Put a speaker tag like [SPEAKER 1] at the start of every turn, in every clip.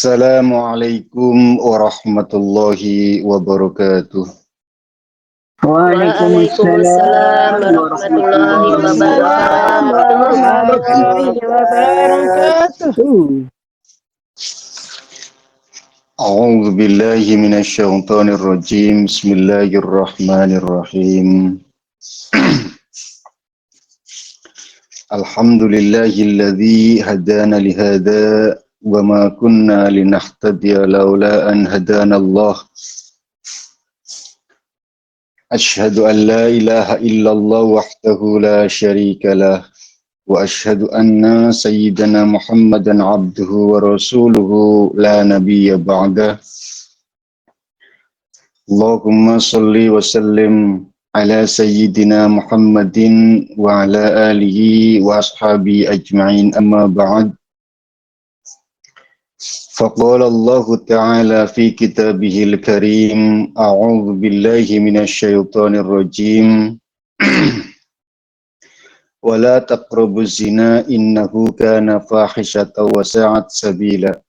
[SPEAKER 1] Assalamualaikum warahmatullahi wabarakatuh.
[SPEAKER 2] Waalaikumsalam warahmatullahi wabarakatuh.
[SPEAKER 1] A'udzu billahi minasyaitonir rajim. Bismillahirrahmanirrahim. Alhamdulillahilladzi hadana lihada wa ma kunna linahtadiya laula an hadana Allah. Asyhadu an la ilaha illallah wahdahu la syarika lah. Wa asyhadu anna sayyidana Muhammadan abduhu wa rasuluhu la nabiyya ba'dah. Allahumma salli wa sallim ala sayyidina Muhammadin wa ala alihi wa ashabi ajma'in amma ba'd. Faqala Allah Ta'ala fi kitabihil karim, a'udzu billahi minasyaitonir rajim. ولا تقربوا الزنا إنه كان فاحشة وساءت سبيلا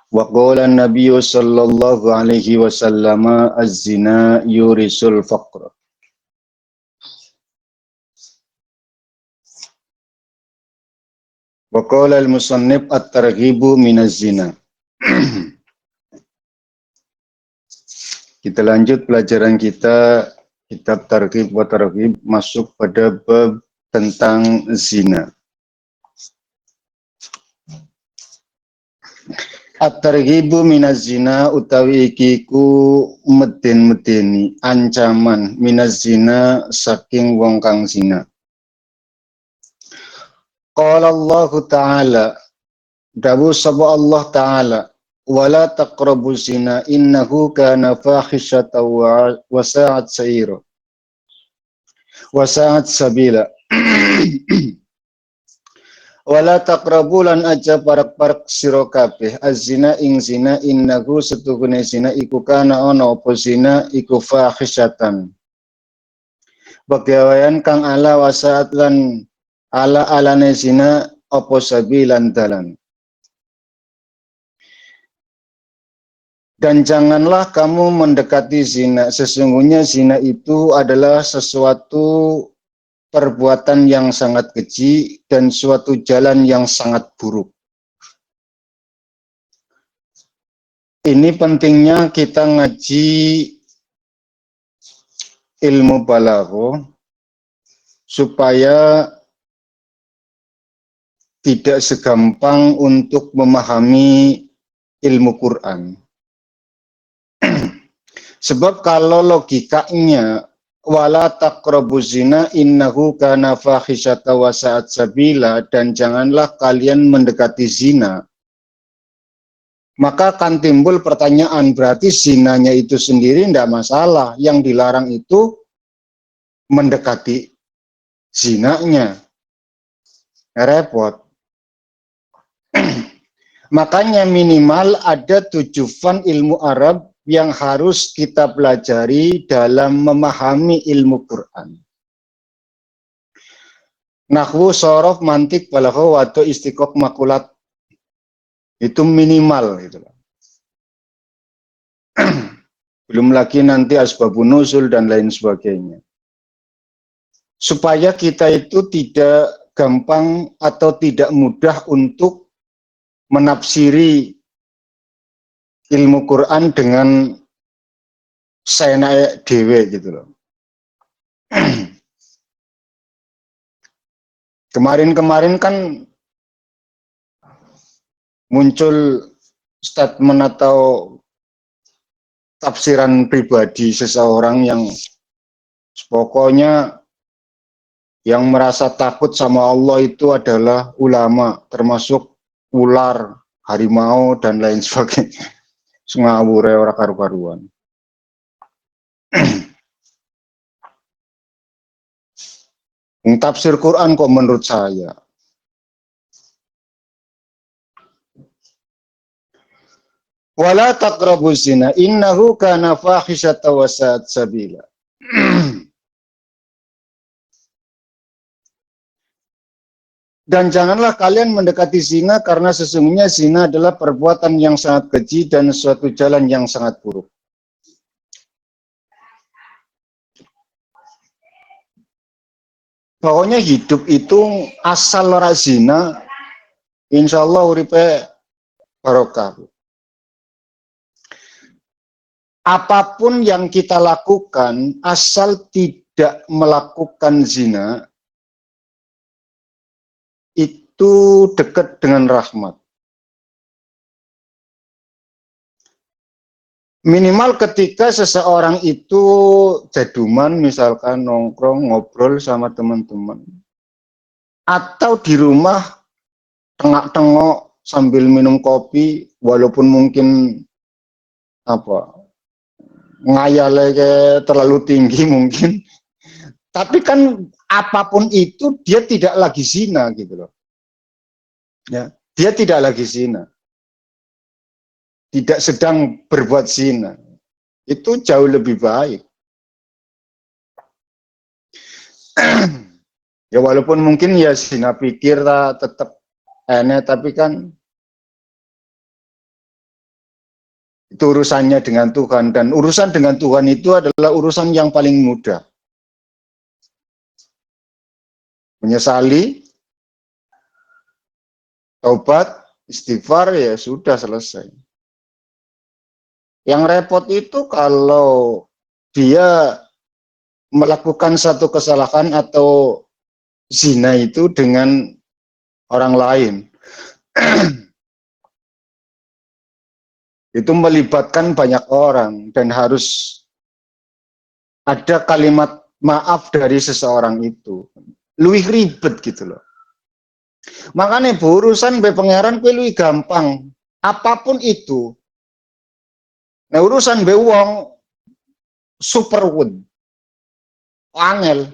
[SPEAKER 1] وقال النبي صلى الله عليه وسلم الزنا يورث الفقر. وقال المصنف الترغيب من الزنا. Kita lanjut pelajaran kita, kitab Targhib wa Tarhib, masuk pada bab tentang zina. At-targhibu minaz zina utawi iki ku meden-medeni ancaman minaz zina saking wong kang zina. Qala Allah Ta'ala, dawuh sapa Allah Ta'ala, wala taqrabu zina innahu kana fahisyatan wa sa'at sa'ira wa sa'at sabila. Wala taqrabu lan aja parak-parak sira kabeh az-zina ing zina innahu setuhune zina iku kana ana apa zina iku fahisyatan pegawean kang ala wasaat lan ala-alane zina apa sabilan dalan. Dan janganlah kamu mendekati zina, sesungguhnya zina itu adalah sesuatu perbuatan yang sangat keji dan suatu jalan yang sangat buruk. Ini pentingnya kita ngaji ilmu balaghah supaya tidak segampang untuk memahami ilmu Quran. Sebab kalau logikanya wala taqrabu zina innahu kana fahisyata wa sa'at sabila, dan janganlah kalian mendekati zina, maka akan timbul pertanyaan, berarti zinanya itu sendiri tidak masalah, yang dilarang itu mendekati zinanya. Repot. Makanya minimal ada 7 fan ilmu Arab yang harus kita pelajari dalam memahami ilmu Quran. Nahwu, sorof, mantik, balaghah, wado, istiqoq, makulat. Itu minimal gitu. Belum lagi nanti asbabun nuzul dan lain sebagainya. Supaya kita itu tidak gampang atau tidak mudah untuk menafsiri ilmu Quran dengan seenake dhewe gitu loh. Kemarin-kemarin kan muncul statement atau tafsiran pribadi seseorang yang pokoknya yang merasa takut sama Allah itu adalah ulama, termasuk ular, harimau, dan lain sebagainya. Ngawur ora karu-karuan. Tafsir Quran kok menurut saya. Wala taqrabu zina innahu kana fahisyatan wa sa'at sabila. Dan janganlah kalian mendekati zina karena sesungguhnya zina adalah perbuatan yang sangat keji dan suatu jalan yang sangat buruk. Pokoknya hidup itu asal ora zina, insya Allah uripe barokah. Apapun yang kita lakukan, asal tidak melakukan zina, itu dekat dengan rahmat. Minimal ketika seseorang itu jaduman, misalkan nongkrong, ngobrol sama teman-teman. Atau di rumah, tengok-tengok sambil minum kopi, walaupun mungkin ngayalnya terlalu tinggi mungkin. Tapi kan apapun itu, dia tidak lagi zina gitu loh. Ya, dia tidak lagi zina. Tidak sedang berbuat zina, itu jauh lebih baik. Ya walaupun mungkin ya zina pikir tetap enak, tapi kan itu urusannya dengan Tuhan, dan urusan dengan Tuhan itu adalah urusan yang paling mudah. Menyesali, taubat, istighfar, ya sudah selesai. Yang repot itu kalau dia melakukan satu kesalahan atau zina itu dengan orang lain. Itu melibatkan banyak orang dan harus ada kalimat maaf dari seseorang itu. Luwih ribet gitu loh. Makanya urusan be pangeran kuwi luwih gampang. Apapun itu. Nah urusan be wong superwood. Angel.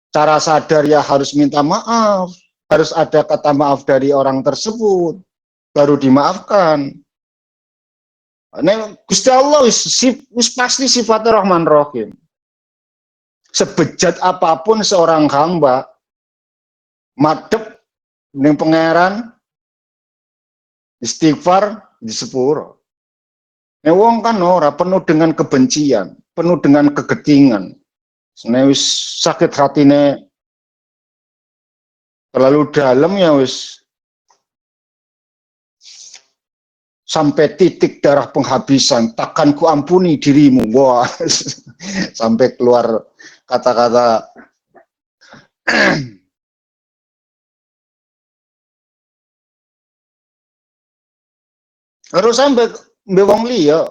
[SPEAKER 1] Cara sadar ya harus minta maaf. Harus ada kata maaf dari orang tersebut. Baru dimaafkan. Nah, Gusti Allah wis pasti sifatnya Rahman Rahim. Sebejat apapun seorang hamba madep ning pangeran istighfar di sepuro. Nek wong kan ora penuh dengan kebencian, penuh dengan kegetingan. Nek wis sakit hatine terlalu dalam ya wis sampai titik darah penghabisan, takkan ku ampuni dirimu. Wah, sampai keluar kata-kata harus sampai wong liya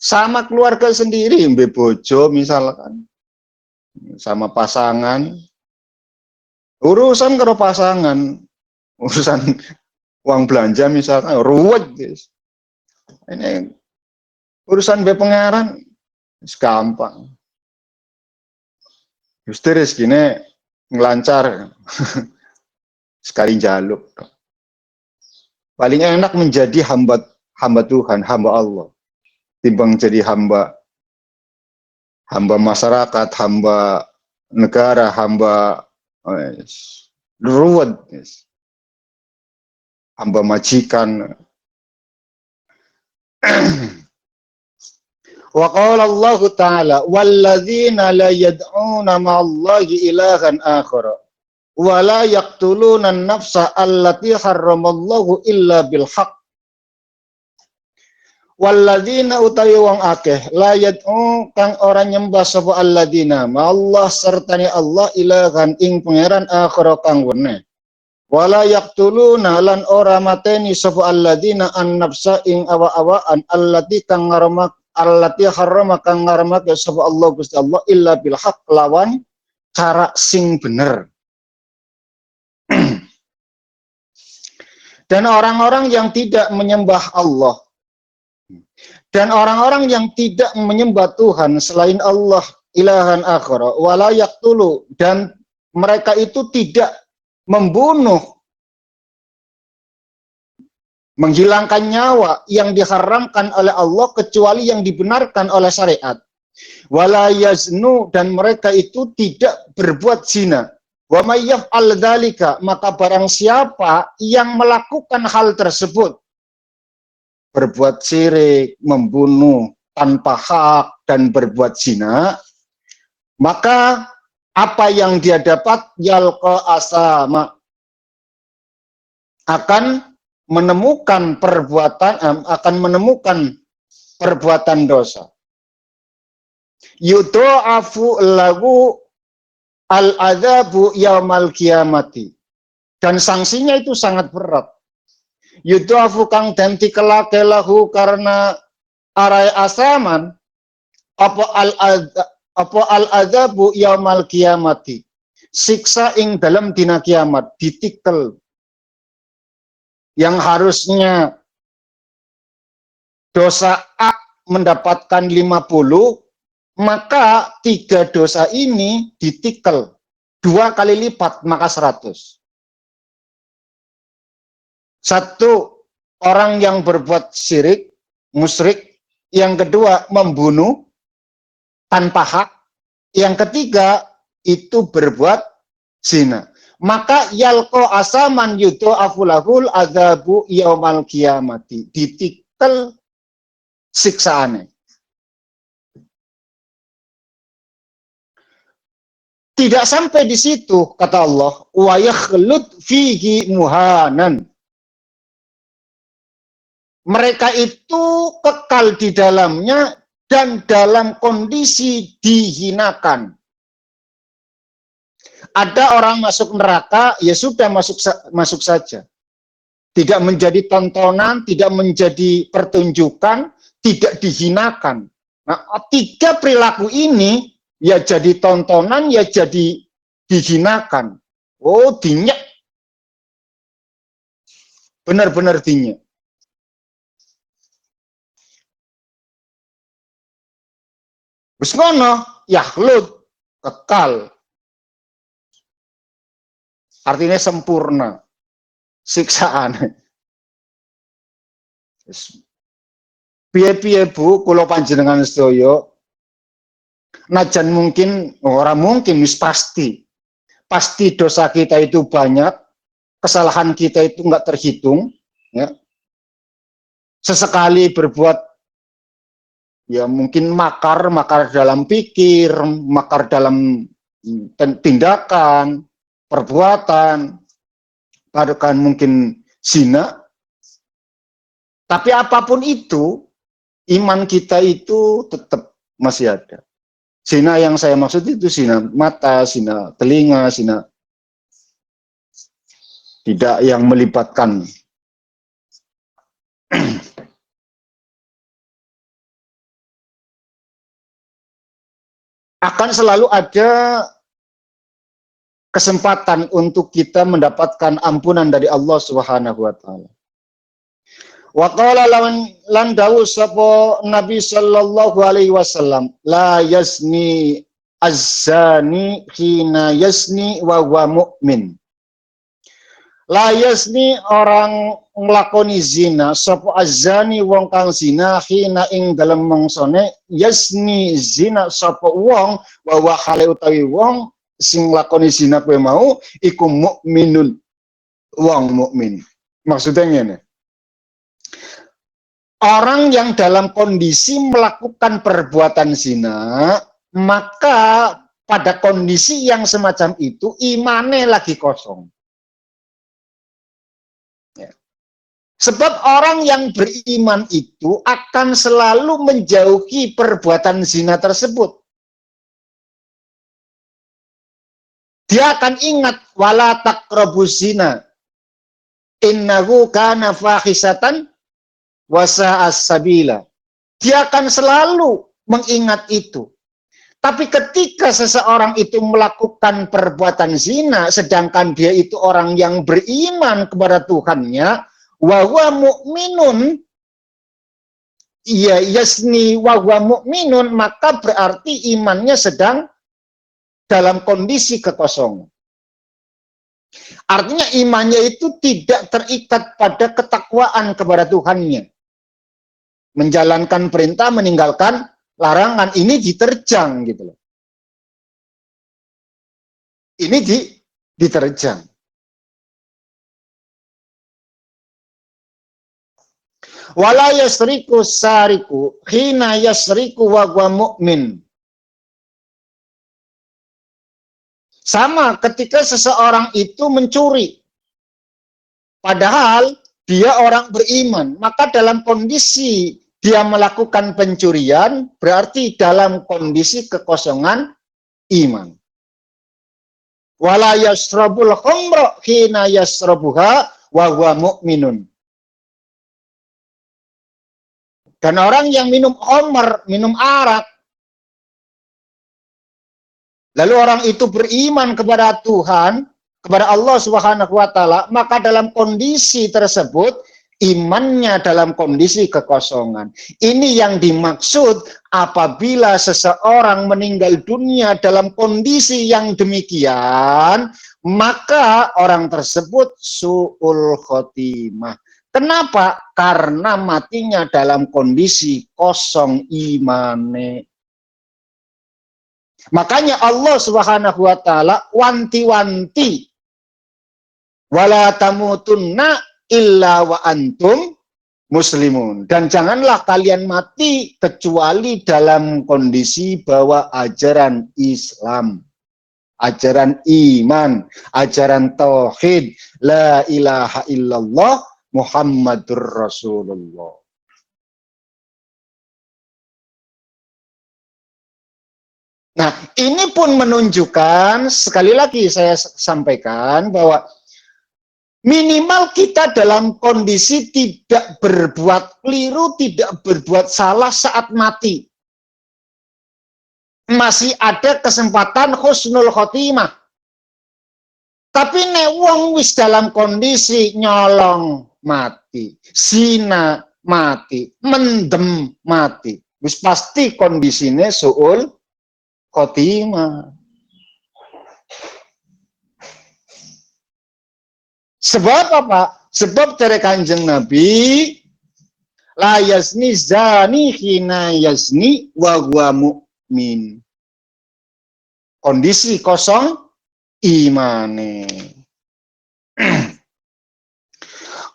[SPEAKER 1] sama keluarga sendiri, mbe bojo misalkan, sama pasangan, urusan karo pasangan, urusan uang belanja misalkan, ruwet guys. Ini urusan be pangeran gampang. Justru rezekine ngelancar sekali jaluk. Paling enak menjadi hamba Tuhan, hamba Allah, timbang jadi hamba masyarakat, hamba negara, hamba ruwet, hamba majikan. Wa qala Allah Ta'ala walladzina la yad'una ma'allahi ilahan akhara wa la yaqtuluna an-nafsa allati harramallahu illa bil haqq. Walladzina utawi wong akeh la yad'u kang ora nyembah sapa alladzina ma'allah sertane Allah ilahan ing pangeran akhara kang wene. Wala yaqtuluna lan ora mateni sapa alladzina an-nafsa ing awa-awaan allati kang ngaramak allati harrama kang ngaramak sapa Allah Gusti Allah illa bil haqq lawan cara sing bener. Dan orang-orang yang tidak menyembah Allah dan orang-orang yang tidak menyembah Tuhan selain Allah ilahan akhara wala yaqtulu dan mereka itu tidak membunuh, menghilangkan nyawa yang diharamkan oleh Allah kecuali yang dibenarkan oleh syariat. Wala yaznu dan mereka itu tidak berbuat zina. Wa may yaf'al dzalika, maka barang siapa yang melakukan hal tersebut, berbuat syirik, membunuh tanpa hak dan berbuat zina, maka apa yang dia dapat yalqa asama, akan menemukan perbuatan dosa. Yudha'afu lahu al-adzabu yaumal qiyamati. Dan sanksinya itu sangat berat. Yudha'afu kang den tikelake lahu karena arai asaman apa al-adzabu yaumal qiyamati. Siksa ing dalam dina kiamat ditikel. Yang harusnya dosa A mendapatkan 50, maka 3 dosa ini ditikel 2 kali lipat, maka 100. Satu, orang yang berbuat syirik, musyrik. Yang kedua, membunuh tanpa hak. Yang ketiga, itu berbuat zina. Maka yalqa asaman yudha'afu lahul adzabu yaumal qiyamati. Ditikel siksaane. Tidak sampai di situ, kata Allah, wa yakhlud fihi muhanan. Mereka itu kekal di dalamnya dan dalam kondisi dihinakan. Ada orang masuk neraka, ya sudah masuk saja. Tidak menjadi tontonan, tidak menjadi pertunjukan, tidak dihinakan. Nah, 3 perilaku ini ya jadi tontonan, ya jadi dihinakan. Oh, dinyak. Benar-benar dinyak. Wis ngono, yakhlud, kekal. Artinya sempurna siksaan. Piye-piye Bu, kula panjenengan sedaya, najan mungkin, orang mungkin, pasti dosa kita itu banyak, kesalahan kita itu enggak terhitung, ya. Sesekali berbuat, ya mungkin makar dalam pikir, makar dalam tindakan, perbuatan, bahkan mungkin zina. Tapi apapun itu, iman kita itu tetap masih ada. Zina yang saya maksud itu zina mata, zina telinga, zina tidak yang melibatkan. Akan selalu ada kesempatan untuk kita mendapatkan ampunan dari Allah Subhanahu wa taala. Wa qala lan dawu sapa Nabi sallallahu alaihi wasallam, la yazni az-zani hina yazni wa huwa mu'min. La yazni orang nglakoni zina sapa az-zani wong kang zina hina ing dalem mangsane yazni zina sapa wong wa huwa hale utawi wong sing nglakoni zina kowe mau iku mukminun, wong mukmin. Maksudnya ngene. Orang yang dalam kondisi melakukan perbuatan zina, maka pada kondisi yang semacam itu imane lagi kosong. Ya. Sebab orang yang beriman itu akan selalu menjauhi perbuatan zina tersebut. Dia akan ingat wala taqrabuz zina innahu kana fahisatan wasa as-sabila. Dia akan selalu mengingat itu. Tapi ketika seseorang itu melakukan perbuatan zina, sedangkan dia itu orang yang beriman kepada Tuhannya, wa huwa mu'minun, ya yasni wa huwa mu'minun, maka berarti imannya sedang dalam kondisi kekosongan. Artinya imannya itu tidak terikat pada ketakwaan kepada Tuhannya. Menjalankan perintah, meninggalkan larangan, ini diterjang gitu loh. Ini diterjang. Wala yasriku sariku hina yasriku wa huwa mu'min. Sama ketika seseorang itu mencuri, padahal dia orang beriman, maka dalam kondisi dia melakukan pencurian, berarti dalam kondisi kekosongan iman. Wala yasrabul khamra hina yasrabuha wa huwa mu'minun. Dan orang yang minum khamr, minum arak, lalu orang itu beriman kepada Tuhan, kepada Allah Subhanahu wa taala, maka dalam kondisi tersebut imannya dalam kondisi kekosongan. Ini yang dimaksud apabila seseorang meninggal dunia dalam kondisi yang demikian, maka orang tersebut su'ul khotimah. Kenapa? Karena matinya dalam kondisi kosong imane. Makanya Allah Subhanahu wa taala wanti-wanti wala tamutunna illa wa antum muslimun. Dan janganlah kalian mati kecuali dalam kondisi bahwa ajaran Islam, ajaran iman, ajaran tauhid, la ilaha illallah Muhammadur Rasulullah. Nah, ini pun menunjukkan, sekali lagi saya sampaikan, bahwa minimal kita dalam kondisi tidak berbuat keliru, tidak berbuat salah saat mati. Masih ada kesempatan husnul khotimah. Tapi nek wong wis dalam kondisi nyolong mati, zina mati, mendem mati, wis pasti kondisinya su'ul khotimah. Sebab apa? Sebab dari Kanjeng Nabi, la yasni zani hina yasni wa huwa mu'min. Kondisi kosong imane.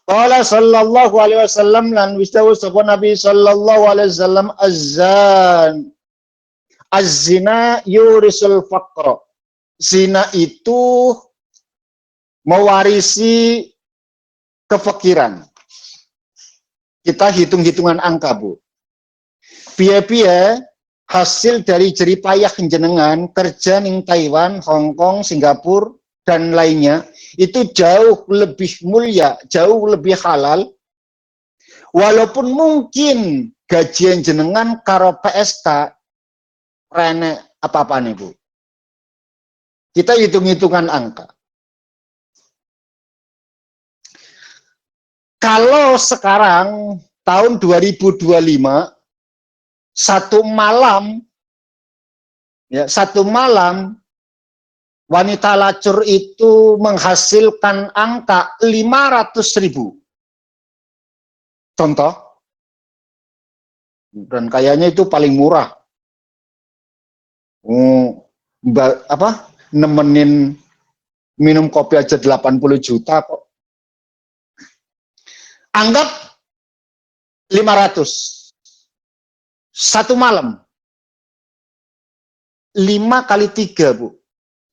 [SPEAKER 1] Qala sallallahu alaihi wasallam lan wistawu sapa Nabi sallallahu alaihi wasallam az-zina yurisul faqra. Zina itu mewarisi kefakiran. Kita hitung-hitungan angka, Bu. Piye-piye hasil dari jeripayah jenengan kerja ning Taiwan, Hong Kong, Singapura dan lainnya itu jauh lebih mulia, jauh lebih halal. Walaupun mungkin gajian jenengan karo PSK rene apa-apa nih, Bu. Kita hitung-hitungan angka. Kalau sekarang tahun 2025 satu malam wanita lacur itu menghasilkan angka 500.000. Contoh. Dan kayaknya itu paling murah. Nemenin minum kopi aja 80 juta kok. Anggap 500 satu malam, 5 kali 3, Bu,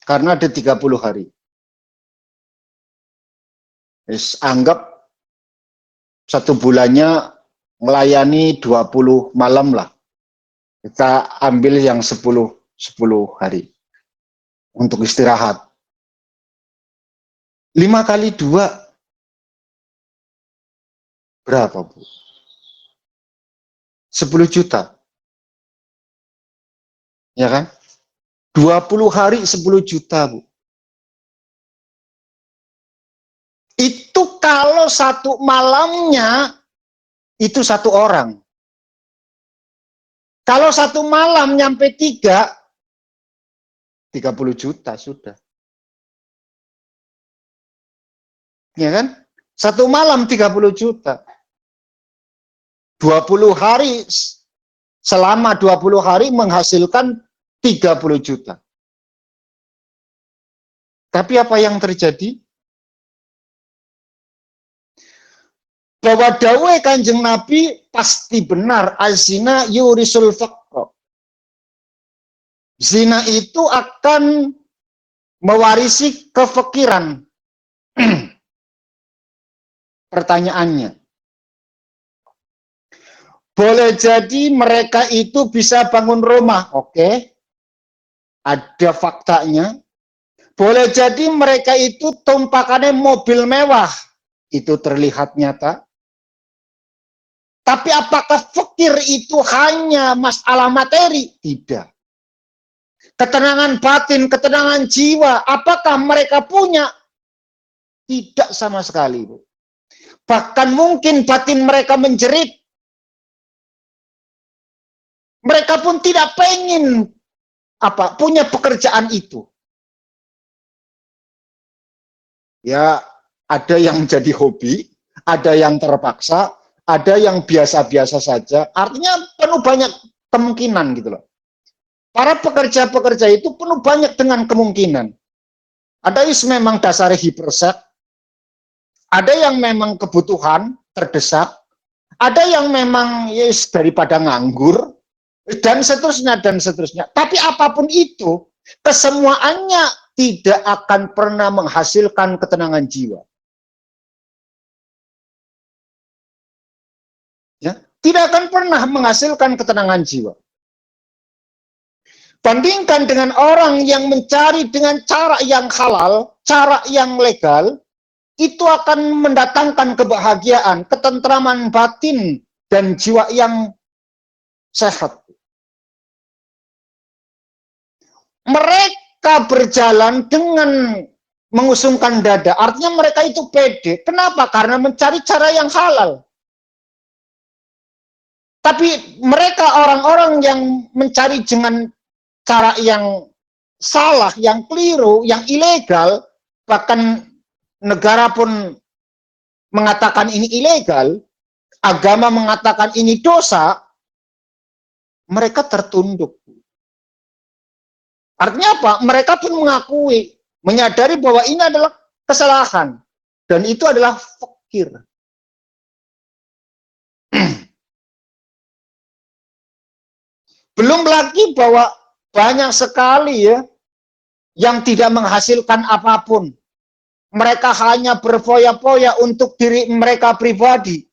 [SPEAKER 1] karena ada 30 hari. Anggap satu bulannya melayani 20 malam lah. Kita ambil yang 10 hari untuk istirahat. 5 kali 2 berapa, Bu? 10 juta. Ya kan? 20 hari 10 juta, Bu. Itu kalau satu malamnya itu satu orang. Kalau satu malam nyampe 30 juta sudah. Ya kan? Satu malam 30 juta. 20 hari, selama 20 hari menghasilkan 30 juta. Tapi apa yang terjadi? Bahwa dawuh Kanjeng Nabi pasti benar, azina yurisul faqra. Zina itu akan mewarisi kefakiran. Pertanyaannya, boleh jadi mereka itu bisa bangun rumah, oke, ada faktanya. Boleh jadi mereka itu tumpakannya mobil mewah, itu terlihat nyata. Tapi apakah fakir itu hanya masalah materi? Tidak. Ketenangan batin, ketenangan jiwa, apakah mereka punya? Tidak sama sekali. Bahkan mungkin batin mereka menjerit. Mereka pun tidak pengen punya pekerjaan itu. Ya, ada yang jadi hobi, ada yang terpaksa, ada yang biasa-biasa saja. Artinya penuh banyak kemungkinan gitu loh. Para pekerja-pekerja itu penuh banyak dengan kemungkinan. Ada yang memang dasarnya hipersek, ada yang memang kebutuhan terdesak, ada yang memang yes, daripada nganggur, dan seterusnya, dan seterusnya. Tapi apapun itu, kesemuaannya tidak akan pernah menghasilkan ketenangan jiwa. Ya, tidak akan pernah menghasilkan ketenangan jiwa. Bandingkan dengan orang yang mencari dengan cara yang halal, cara yang legal, itu akan mendatangkan kebahagiaan, ketentraman batin, dan jiwa yang sehat. Mereka berjalan dengan mengusungkan dada, artinya mereka itu pede. Kenapa? Karena mencari cara yang halal. Tapi mereka orang-orang yang mencari dengan cara yang salah, yang keliru, yang ilegal, bahkan negara pun mengatakan ini ilegal, agama mengatakan ini dosa, mereka tertunduk. Artinya apa? Mereka pun mengakui, menyadari bahwa ini adalah kesalahan, dan itu adalah fakir. Belum lagi bahwa banyak sekali ya yang tidak menghasilkan apapun. Mereka hanya berfoya-foya untuk diri mereka pribadi.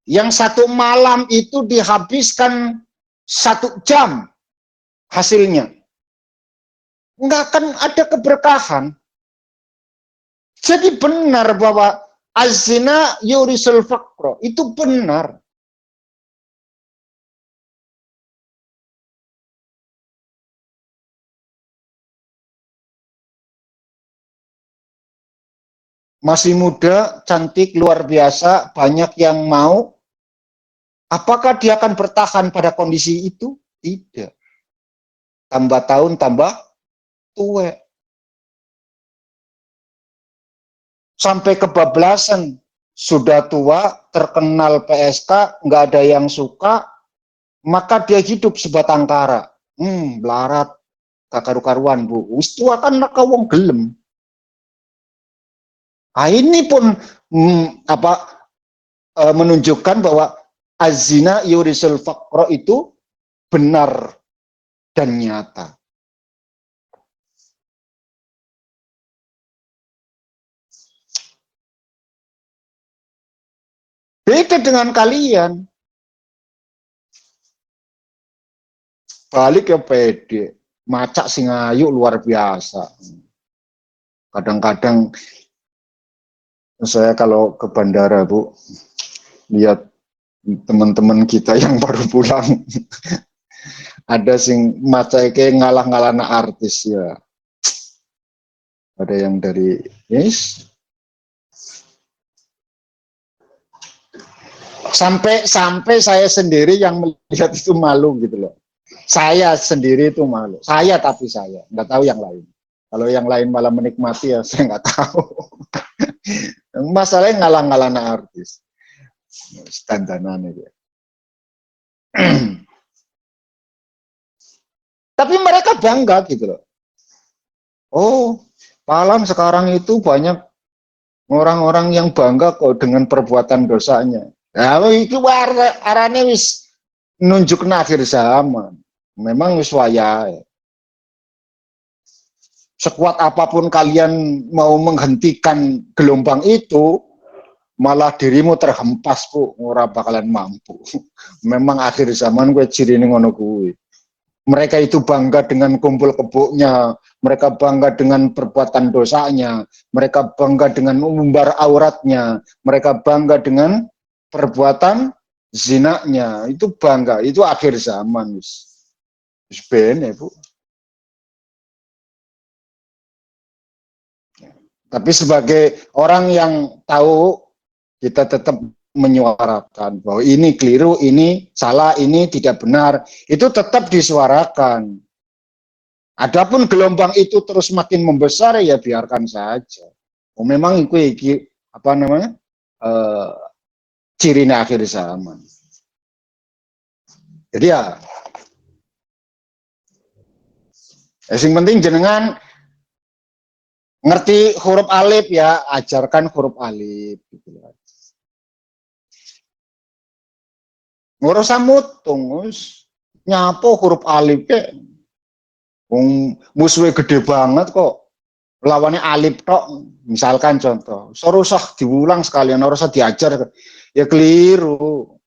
[SPEAKER 1] Yang satu malam itu dihabiskan 1 jam hasilnya. Nggak akan ada keberkahan. Jadi benar bahwa azina yurisul faqra. Itu benar. Masih muda, cantik, luar biasa, banyak yang mau. Apakah dia akan bertahan pada kondisi itu? Tidak. Tambah tahun, tambah tua. Sampai kebablasan. Sudah tua, terkenal PSK, nggak ada yang suka, maka dia hidup sebatang kara. Melarat, kakaru-karuan, Bu. Wis tua kan nak wong gelem. Nah, ini pun menunjukkan bahwa azina yurisul faqra itu benar dan nyata. Beda dengan kalian. Balik ke pede. Macak sing ayu luar biasa. Kadang-kadang saya kalau ke bandara, Bu, lihat teman-teman kita yang baru pulang. Ada sing macake ngalah-ngalah artis ya. Ada yang dari yes. Sampai saya sendiri yang melihat itu malu gitu loh. Saya sendiri itu malu. Saya nggak tahu yang lain. Kalau yang lain malah menikmati ya saya nggak tahu. Masalahnya ngalah-ngalah artis. Standanan itu. Tapi mereka bangga gitu loh. Oh, malam sekarang itu banyak orang-orang yang bangga kok dengan perbuatan dosanya. Nah, itu arane wis nunjuk akhir zaman. Memang wis wayahe. Sekuat apapun kalian mau menghentikan gelombang itu, malah dirimu terhempas bu, ora bakalan mampu. Memang akhir zaman gue ciri ngono kuwi. Mereka itu bangga dengan kumpul kebuknya, mereka bangga dengan perbuatan dosanya, mereka bangga dengan mengumbar auratnya, mereka bangga dengan perbuatan zinanya. Itu bangga, itu akhir zaman. Wis ben, Bu. Tapi sebagai orang yang tahu, kita tetap menyuarakan bahwa ini keliru, ini salah, ini tidak benar. Itu tetap disuarakan. Adapun gelombang itu terus makin membesar, ya biarkan saja. Oh, memang itu apa namanya uh, cirinya akhir zaman. Jadi ya, yang penting jenengan ngerti huruf alif ya, ajarkan huruf alif. Gitu. Ngurus mutung, nyapo huruf alif ke, musuhnya gede banget kok. Lawannya alif tok, misalkan contoh, sorusah diulang sekalian, harusnya diajar, ya keliru.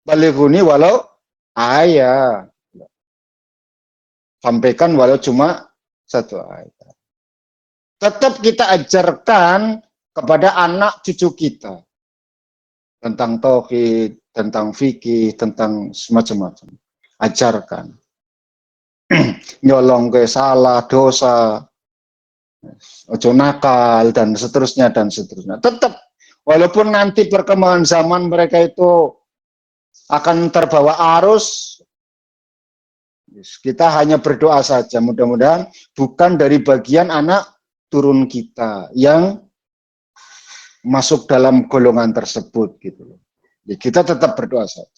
[SPEAKER 1] Balighuni walau ayat, sampaikan walau cuma satu ayat. Tetap kita ajarkan kepada anak cucu kita tentang tauhid, tentang fikih, tentang semacam-macam. Ajarkan. Nyolong ke salah, dosa, ojo nakal, dan seterusnya, dan seterusnya. Tetap, walaupun nanti perkembangan zaman mereka itu akan terbawa arus, kita hanya berdoa saja, mudah-mudahan bukan dari bagian anak turun kita yang masuk dalam golongan tersebut gitu. Ya, kita tetap berdoa saja.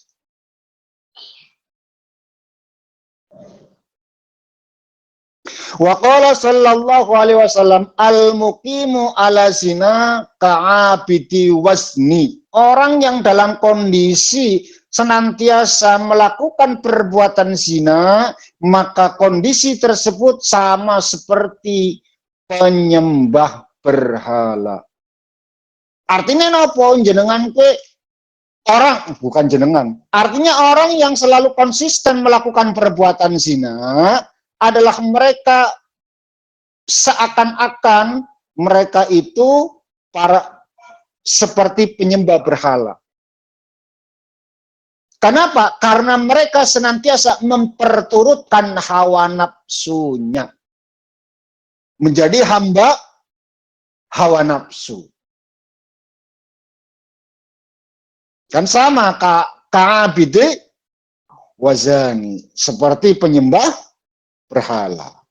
[SPEAKER 1] Wa qala sallallahu alaihi wasallam al-muqimu ala zina ka'abidi wasni. Orang yang dalam kondisi senantiasa melakukan perbuatan zina, maka kondisi tersebut sama seperti penyembah berhala. Artinya nopo jenengan ke orang, bukan jenengan. Artinya orang yang selalu konsisten melakukan perbuatan zina adalah mereka seakan-akan mereka itu para seperti penyembah berhala. Kenapa? Karena mereka senantiasa memperturutkan hawa nafsunya. Menjadi hamba hawa nafsu. Kan sama ka'abide wazani. Seperti penyembah berhala.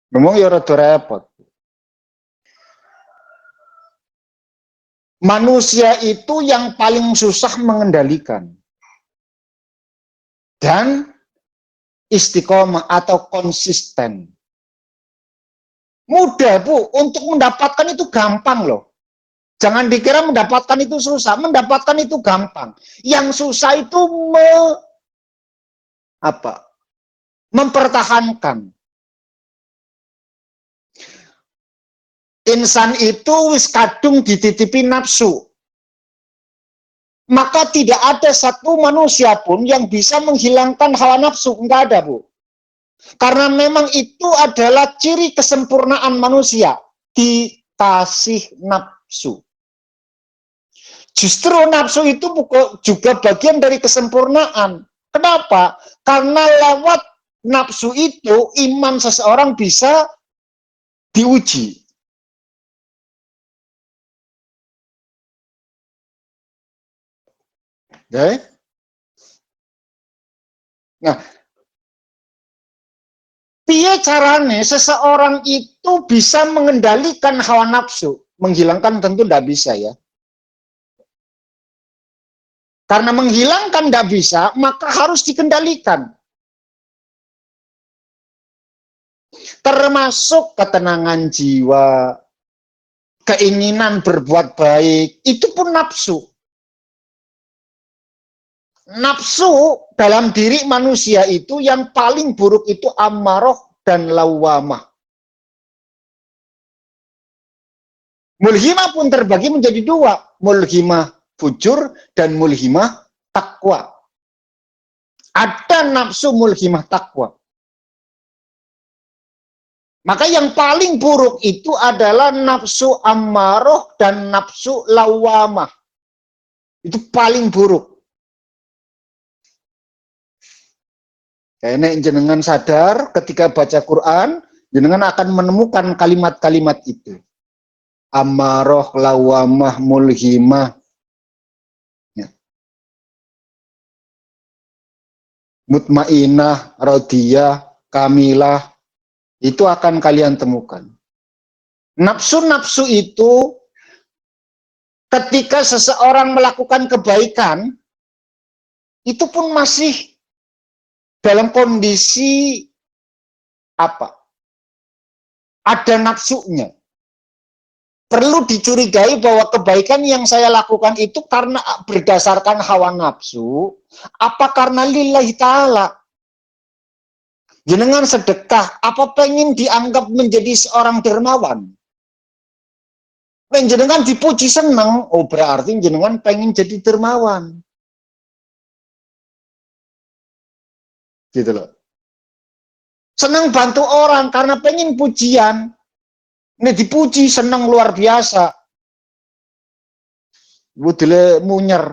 [SPEAKER 1] Memang ya rada repot. Manusia itu yang paling susah mengendalikan. Dan istiqomah atau konsisten. Mudah, Bu. Untuk mendapatkan itu gampang loh. Jangan dikira mendapatkan itu susah. Mendapatkan itu gampang. Yang susah itu mempertahankan. Insan itu wis kadung dititipi nafsu. Maka tidak ada satu manusia pun yang bisa menghilangkan hawa nafsu. Enggak ada, Bu. Karena memang itu adalah ciri kesempurnaan manusia. Dikasih nafsu. Justru nafsu itu juga bagian dari kesempurnaan. Kenapa? Karena lewat nafsu itu iman seseorang bisa diuji. Okay? Nah, piye carane seseorang itu bisa mengendalikan hawa nafsu? Menghilangkan tentu tidak bisa ya. Karena menghilangkan tidak bisa, maka harus dikendalikan. Termasuk ketenangan jiwa, keinginan berbuat baik, itu pun nafsu. Nafsu dalam diri manusia itu yang paling buruk itu ammaroh dan lawamah. Mulhimah pun terbagi menjadi dua, mulhimah fujur dan mulhimah takwa. Ada nafsu mulhimah takwa. Maka yang paling buruk itu adalah nafsu ammaroh dan nafsu lawamah. Itu paling buruk. Ini jenengan sadar ketika baca Quran, jenengan akan menemukan kalimat-kalimat itu. Ammaroh, lawamah, mulhimah. Ya. Mutmainah, radiyah, kamilah. Itu akan kalian temukan. Nafsu-nafsu itu ketika seseorang melakukan kebaikan, itu pun masih dalam kondisi apa? Ada nafsunya. Perlu dicurigai bahwa kebaikan yang saya lakukan itu karena berdasarkan hawa nafsu, apa karena lillahi ta'ala. Jenengan sedekah, apa pengen dianggap menjadi seorang dermawan? Jenengan dipuji seneng, oh berarti jenengan pengen jadi dermawan. Gitu loh. Senang bantu orang karena pengen pujian. Ini dipuji, seneng luar biasa. Budile munyer.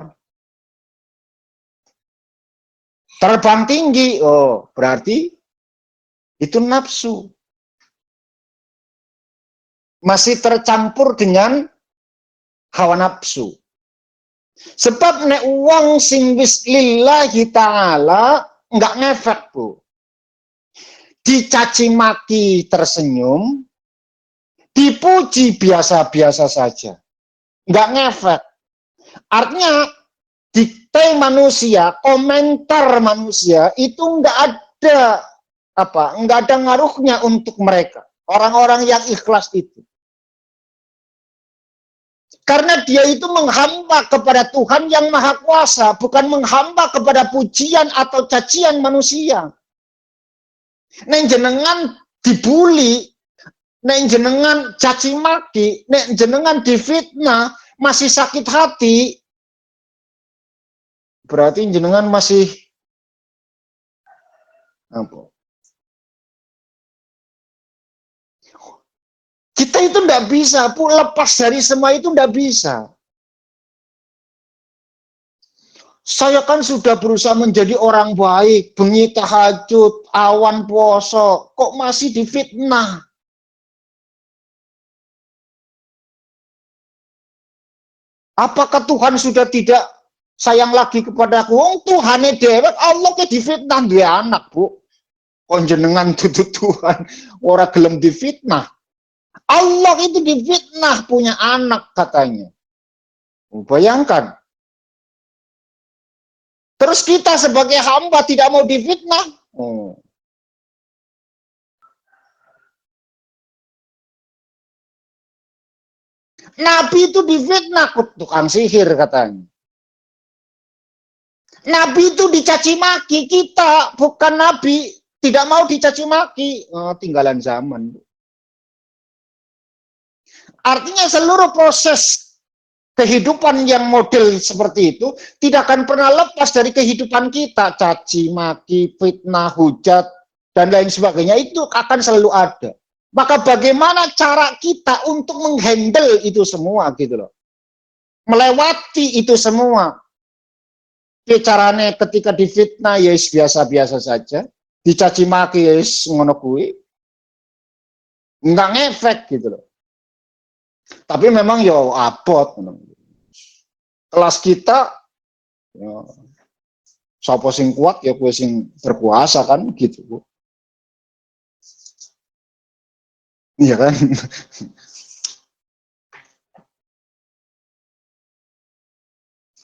[SPEAKER 1] Terbang tinggi, oh berarti itu nafsu. Masih tercampur dengan hawa nafsu. Sebab nek uang sing wis lillahi ta'ala enggak ngefek, Bu. Dicaci maki tersenyum, dipuji biasa-biasa saja. Enggak ngefek. Artinya dikte manusia, komentar manusia itu enggak ada enggak ada ngaruhnya untuk mereka. Orang-orang yang ikhlas itu. Karena dia itu menghamba kepada Tuhan yang Maha Kuasa, bukan menghamba kepada pujian atau cacian manusia. Neng jenengan dibully, neng jenengan caci maki, neng jenengan difitnah, masih sakit hati, berarti jenengan masih apa? Kita itu tidak bisa, lepas dari semua itu tidak bisa. Saya kan sudah berusaha menjadi orang baik, bengi tahajud, awan puasa, kok masih difitnah? Apakah Tuhan sudah tidak sayang lagi kepada aku? Wong Tuhane dewek Allah ke difitnah dia anak, Bu. Konjenengan tutut Tuhan, ora gelem difitnah. Allah itu difitnah punya anak katanya. Bayangkan. Terus kita sebagai hamba tidak mau difitnah. Nabi itu difitnah tukang sihir katanya. Nabi itu dicaci maki, kita bukan nabi, tidak mau dicaci maki. Tinggalan zaman. Artinya seluruh proses kehidupan yang model seperti itu tidak akan pernah lepas dari kehidupan kita. Caci maki, fitnah, hujat, dan lain sebagainya itu akan selalu ada. Maka bagaimana cara kita untuk menghandle itu semua gitu loh. Melewati itu semua. Caranya ketika difitnah ya biasa-biasa saja. Dicaci maki ya ngono kuwi. Enggak ngefek gitu loh. Tapi memang ya abot. Kelas kita ya, sapa sing kuat ya kowe sing berkuasa kan gitu, Bu. Iya kan?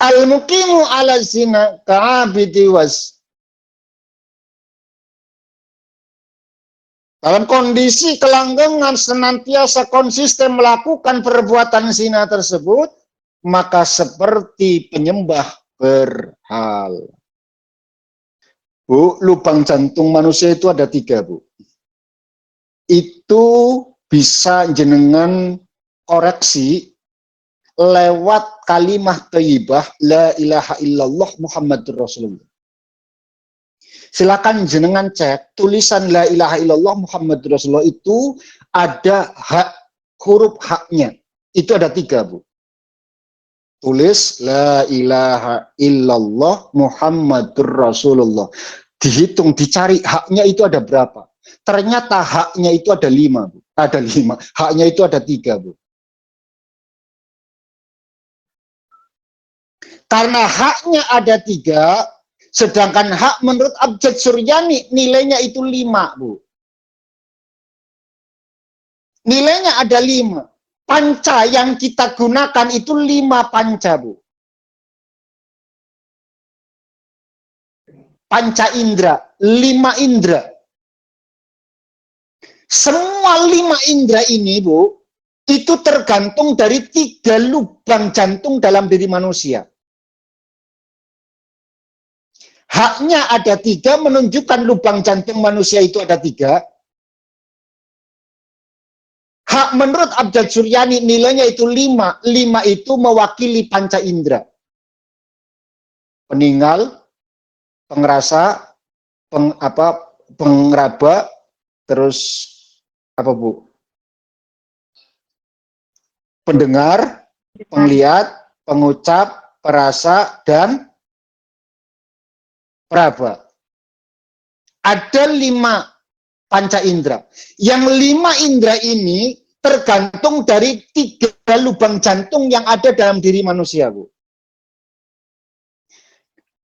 [SPEAKER 1] Al-muqimu ala zina ka'abidi was Dalam kondisi kelanggengan senantiasa konsisten melakukan perbuatan zina tersebut, maka seperti penyembah berhala. Bu, lubang jantung manusia itu ada 3, Bu. Itu bisa jenengan koreksi lewat kalimat thayyibah la ilaha illallah Muhammadur Rasulullah. Silakan jenengan cek tulisan la ilaha illallah Muhammadur Rasulullah itu ada huruf haknya. Itu ada 3, Bu. Tulis la ilaha illallah Muhammadur Rasulullah. Dihitung, dicari haknya itu ada berapa. Ternyata haknya itu ada 5, Bu. Ada 5. Haknya itu ada 3, Bu. Karena haknya ada 3, sedangkan hak menurut Abjad Suryani nilainya itu 5, Bu. Nilainya ada 5. Panca yang kita gunakan itu 5 panca, Bu. Panca indera, 5 indera. Semua 5 indera ini, Bu, itu tergantung dari 3 lubang jantung dalam diri manusia. Haknya ada 3, menunjukkan lubang jantung manusia itu ada 3. Hak menurut Abjad Suryani nilainya itu 5. 5 itu mewakili panca indera. Peninggal, pengrasa, pengraba, terus apa, Bu? Pendengar, penglihat, pengucap, perasa, dan peraba. Ada 5 panca indera. Yang 5 indera ini tergantung dari 3 lubang jantung yang ada dalam diri manusia, Bu.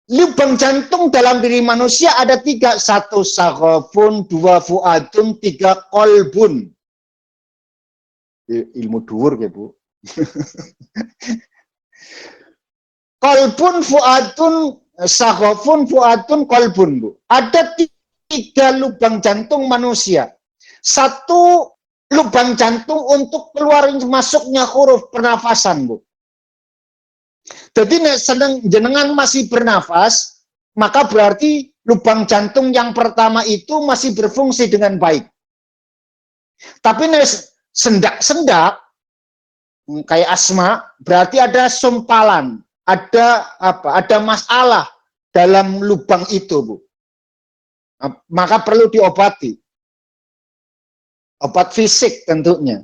[SPEAKER 1] Lubang jantung dalam diri manusia ada 3. 1 saghafun, 2 fuadun, 3 kolbun. Ilmu dhuwur ya, Bu. Kolbun, fuadun, saghafun, fuadun, kolbun, Bu. Ada 3 lubang jantung manusia. 1 lubang jantung untuk keluar masuknya huruf pernafasan, Bu. Jadi sedang jenengan masih bernafas, maka berarti lubang jantung yang pertama itu masih berfungsi dengan baik. Tapi sendak-sendak kayak asma, berarti ada sumpalan, ada apa? Ada masalah dalam lubang itu, Bu. Maka perlu diobati. Obat fisik tentunya.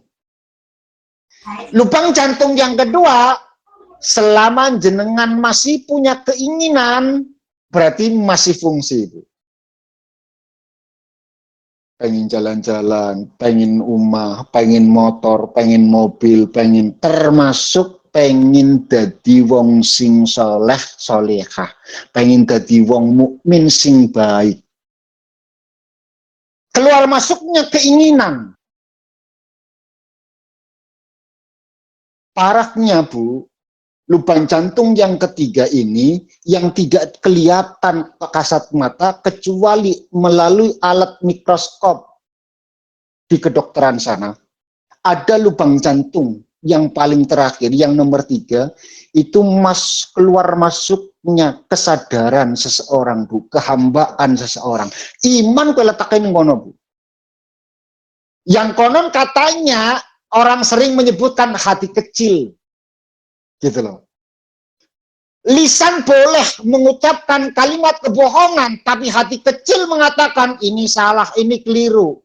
[SPEAKER 1] Lubang jantung yang kedua, selama jenengan masih punya keinginan, berarti masih fungsi, Bu. Pengen jalan-jalan, pengen rumah, pengen motor, pengen mobil, pengen termasuk pengen dadi wong sing soleh solehah, pengen dadi wong mukmin sing baik. Keluar masuknya keinginan. Parahnya, Bu, lubang jantung yang ketiga ini yang tidak kelihatan kasat mata kecuali melalui alat mikroskop di kedokteran sana. Ada lubang jantung yang paling terakhir, yang nomor 3, itu keluar masuknya kesadaran seseorang, Bu, kehambaan seseorang. Iman keletakin kono, Bu. Yang konon katanya orang sering menyebutkan hati kecil. Gitu loh. Lisan boleh mengucapkan kalimat kebohongan, tapi hati kecil mengatakan ini salah, ini keliru.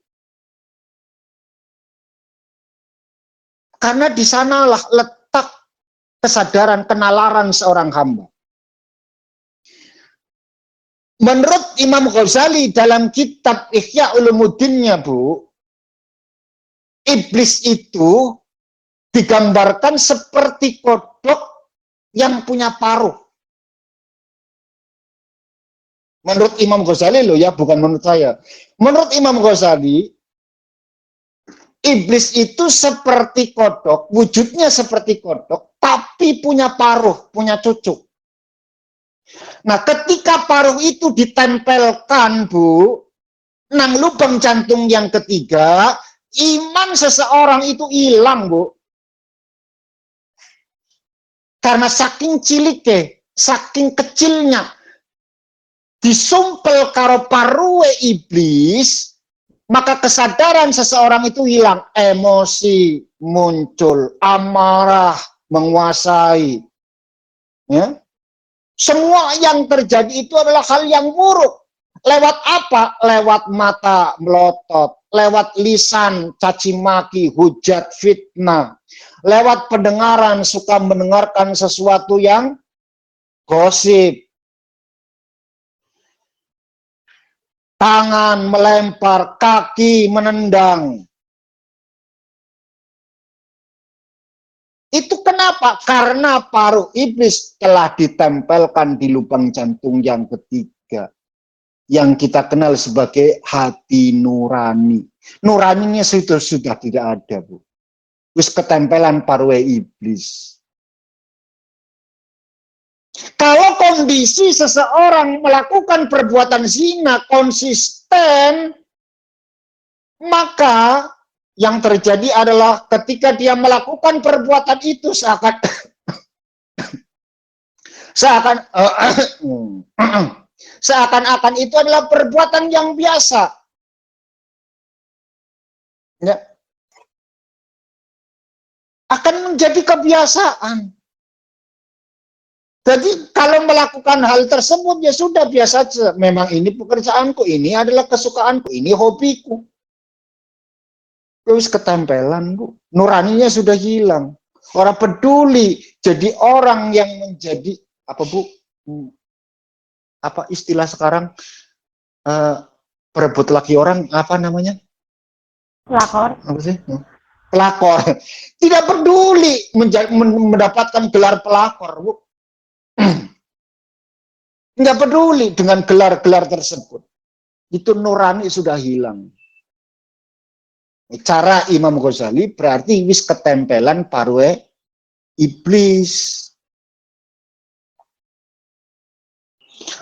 [SPEAKER 1] Karena di sanalah letak kesadaran kenalaran seorang hamba. Menurut Imam Ghazali dalam kitab Ihya Ulumuddinnya, Bu, iblis itu digambarkan seperti kodok yang punya paruh. Menurut Imam Ghazali loh ya, bukan menurut saya. Menurut Imam Ghazali, iblis itu seperti kodok, wujudnya seperti kodok, tapi punya paruh, punya cucuk. Nah, ketika paruh itu ditempelkan, Bu, Nang lubang jantung yang ketiga, iman seseorang itu hilang, Bu. Karena saking ciliknya, saking kecilnya, disumpel karo parue iblis, maka kesadaran seseorang itu hilang, emosi muncul, amarah menguasai. Ya. Semua yang terjadi itu adalah hal yang buruk. Lewat apa? Lewat mata melotot, lewat lisan caci maki, hujat, fitnah. Lewat pendengaran suka mendengarkan sesuatu yang gosip. Tangan melempar, kaki menendang. Itu kenapa? Karena paruh iblis telah ditempelkan di lubang jantung yang ketiga. Yang kita kenal sebagai hati nurani. Nuraninya sudah tidak ada, Bu. Terus ketempelan paruh iblis. Kalau kondisi seseorang melakukan perbuatan zina konsisten, maka yang terjadi adalah ketika dia melakukan perbuatan itu seakan-akan itu adalah perbuatan yang biasa. Ya. Akan menjadi kebiasaan. Jadi kalau melakukan hal tersebut ya sudah biasa saja. Memang ini pekerjaanku, ini adalah kesukaanku, ini hobiku. Terus ketempelan, Bu. Nuraninya sudah hilang. Orang peduli. Jadi orang yang menjadi apa, Bu? Apa istilah sekarang? Perebut laki orang apa namanya?
[SPEAKER 2] Pelakor.
[SPEAKER 1] Apa sih? Pelakor. Tidak peduli mendapatkan gelar pelakor, Bu. Nggak peduli dengan gelar-gelar tersebut. Itu nurani sudah hilang. Cara Imam Ghazali berarti wis ketempelan parwe iblis.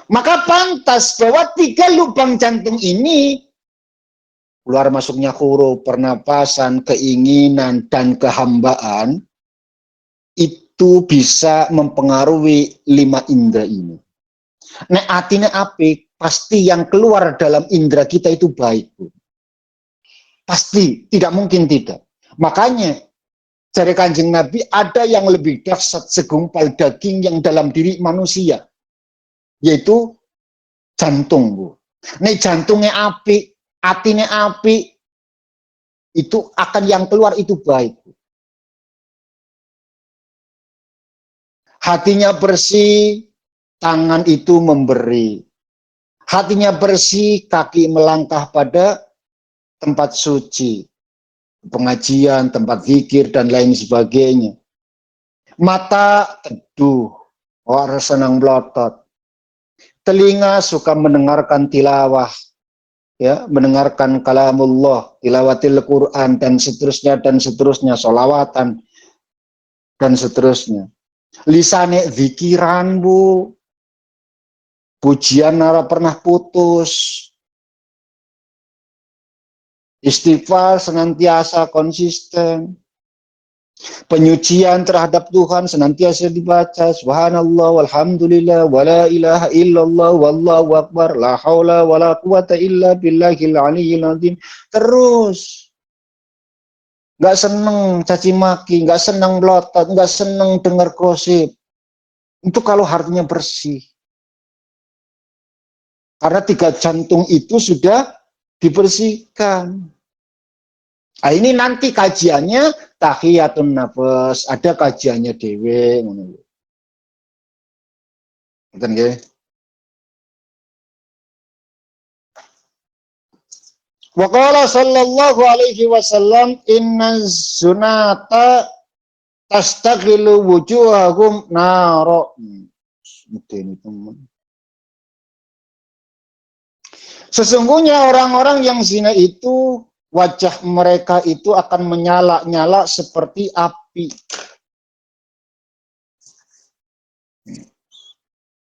[SPEAKER 1] Maka pantas bahwa 3 lubang jantung ini, keluar masuknya huruf, pernapasan, keinginan, dan kehambaan, itu bisa mempengaruhi 5 indera ini. Nek atine apik, pasti yang keluar dalam indera kita itu baik, Bu. Pasti, tidak mungkin tidak. Makanya, dari Kanjeng Nabi, ada yang lebih dahsyat segumpal daging yang dalam diri manusia, yaitu jantung, Bu. Nek jantungnya apik, atine apik, itu akan yang keluar itu baik. Hatinya bersih, tangan itu memberi. Hatinya bersih, kaki melangkah pada tempat suci, pengajian, tempat zikir, dan lain sebagainya. Mata teduh, orang senang melotot. Telinga suka mendengarkan tilawah, ya, mendengarkan kalamullah, tilawatil Quran, dan seterusnya, solawatan, dan seterusnya. Lisane zikiran, Bu. Pujian nara pernah putus. Istighfar senantiasa konsisten. Penyucian terhadap Tuhan senantiasa dibaca. Subhanallah walhamdulillah wala ilaha illallah wallahu akbar la haula wala quwata illa billahil aliyyil azim. Terus. Nggak seneng caci maki, nggak seneng melotot, nggak seneng dengar gosip. Itu kalau hatinya bersih. Karena 3 jantung itu sudah dibersihkan. Nah, ini nanti kajiannya tahiyatun nafas, ada kajiannya dewe. Ngoten nggih. Wa qala sallallahu alaihi wasallam inna zunata tastaghilu wujuhahum naro. Ini teman. Sesungguhnya orang-orang yang zina itu wajah mereka itu akan menyala-nyala seperti api.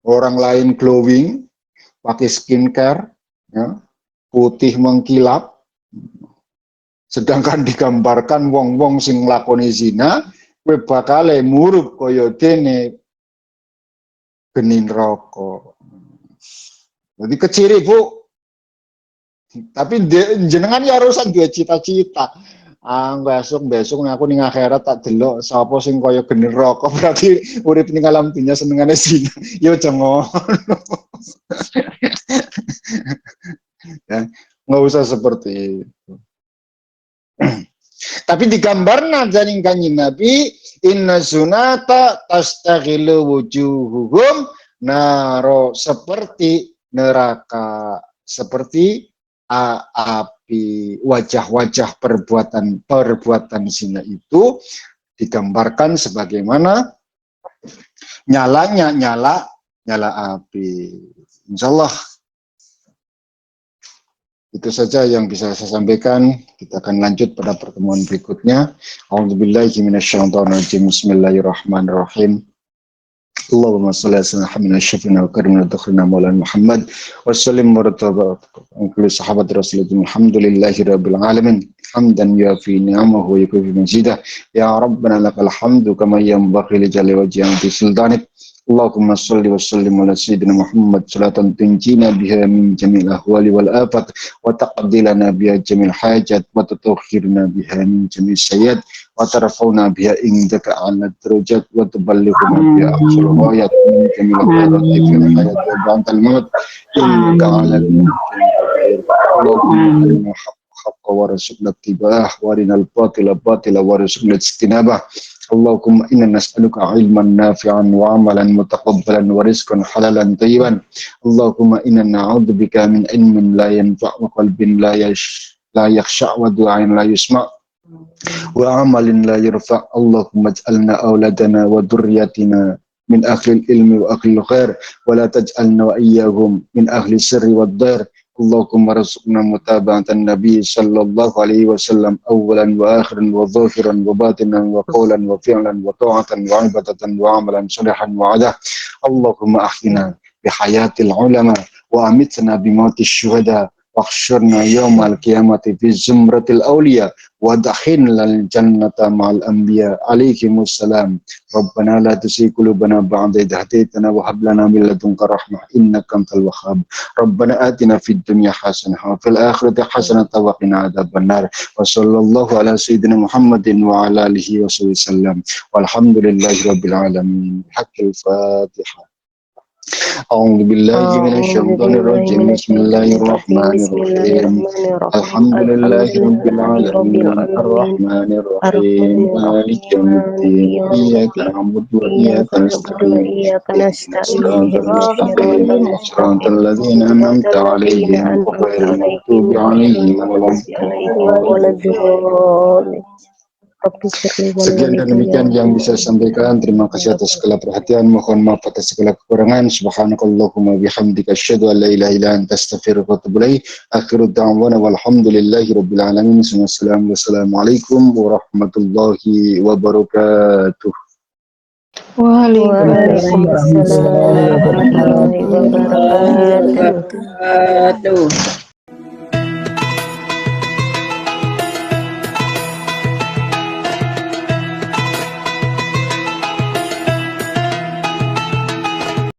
[SPEAKER 1] Orang lain glowing, pakai skincare, ya. putih mengkilap, sedangkan digambarkan wong-wong sing nglakoni zina kowe bakal murup kaya dene geni neraka. Jadi keciri Bu, tapi jenengan ya harus dua cita-cita. Besok aku ning akhirat tak delok sapa sing kaya geni neraka, berarti urip ning alam dunya senengane zina. Yo jangan. Ya, nggak usah seperti itu. Tapi digambarna jaring kanjeng Nabi, inna sunata tastaghilu wujuhuhum naro, seperti neraka, seperti api, wajah-wajah perbuatan zina itu digambarkan sebagaimana nyala api. Insyaallah itu saja yang bisa saya sampaikan. Kita akan lanjut pada pertemuan berikutnya. A'udzubillahi minasyaitonirrajim. Bismillahirrahmanirrahim. Allahumma shalli ala sayyidina Muhammad wa karim wa maulana Muhammad wa sallim wa kulli sahabat Rasulullah. Alhamdulillahi rabbil alamin. Hamdan yafi ni'amahu wa yakfi mazidah. Ya Rabbana lakal hamdu kama yanbaghi li jalali wajhika sultanik. Allahumma salli wa sallim ala sayyidina Muhammad salatan tunjina biha min jami'il ahwali wal afat wa taqaddilana biha jami'il hajat wa tutukhirna biha min jami'is sayyid wa tarfa'una biha indaka ala darajat wa tuballighuna biha aqsal ghayat min jami'il khairati fil hayat wa ba'dal maut innaka ala Allahumma haqqa wa rasulna tibah wa rinal batila wa rasulna istinabah. Allahumma inna nas'aluka ilman nafi'an wa amalan mutaqabbalan wa rizqan halalan tayyiban. Allahumma inna na'udzubika min ilmin la yanfa' wa qalbin la yakhsha' wa du'ain la yusma' wa amalin la yarfa'. Allahumma ij'alna awladana wa dhurriyyatina min ahli ilmi wa ahli khair wa la taj'alna wa iyyahum min ahli sirri wad dhair. Allahumma razuqna mutaba'atan Nabi sallallahu alaihi wasallam awalan wa akhiran wa zahiran wa batinan wa qawlan wa fi'lan wa ta'atan wa ibadatan wa amalan salihan wa adah. Allahumma ahyina bihayatil ulama wa amitna bimautis syuhada wa khsyurna yawmal qiyamati fi zumratil awliya wa dakhilna lal jannata ma'al anbiya alaihimus salam. Rabbana la tuzigh qulubana ba'da idh hadaytana wa hab lana min ladunka rahmah innaka antal wahhab. Rabbana atina fid dunya hasanah wa fil akhirati hasanah wa qina adzabannar. Wa sallallahu ala sayyidina Muhammadin wa ala alihi wa sallam. Walhamdulillahi rabbil alamin. Haqqil Fatihah. A'udzu billahi minasyaitonir rajim. Bismillahirrahmanirrahim. Alhamdulillahi rabbil alamin. Arrahmanir rahim. Maliki yaumiddin. Iyyaka na'budu wa iyyaka nasta'in. Shiratal mustaqim. Shiratal ladzina an'amta 'alaihim ghairil maghdubi 'alaihim waladdallin. Sekian dan demikian yang bisa saya sampaikan. Terima kasih atas segala perhatian. Mohon maaf atas segala kekurangan. Subhanakallahumma bihamdika asyhadu an la ilaha illa anta astaghfiruka wa atubu ilaik. Akhiru da'wana walhamdulillahi rabbil alamin. Wassalamualaikum warahmatullahi wabarakatuh.
[SPEAKER 2] Waalaikumsalam warahmatullahi wabarakatuh.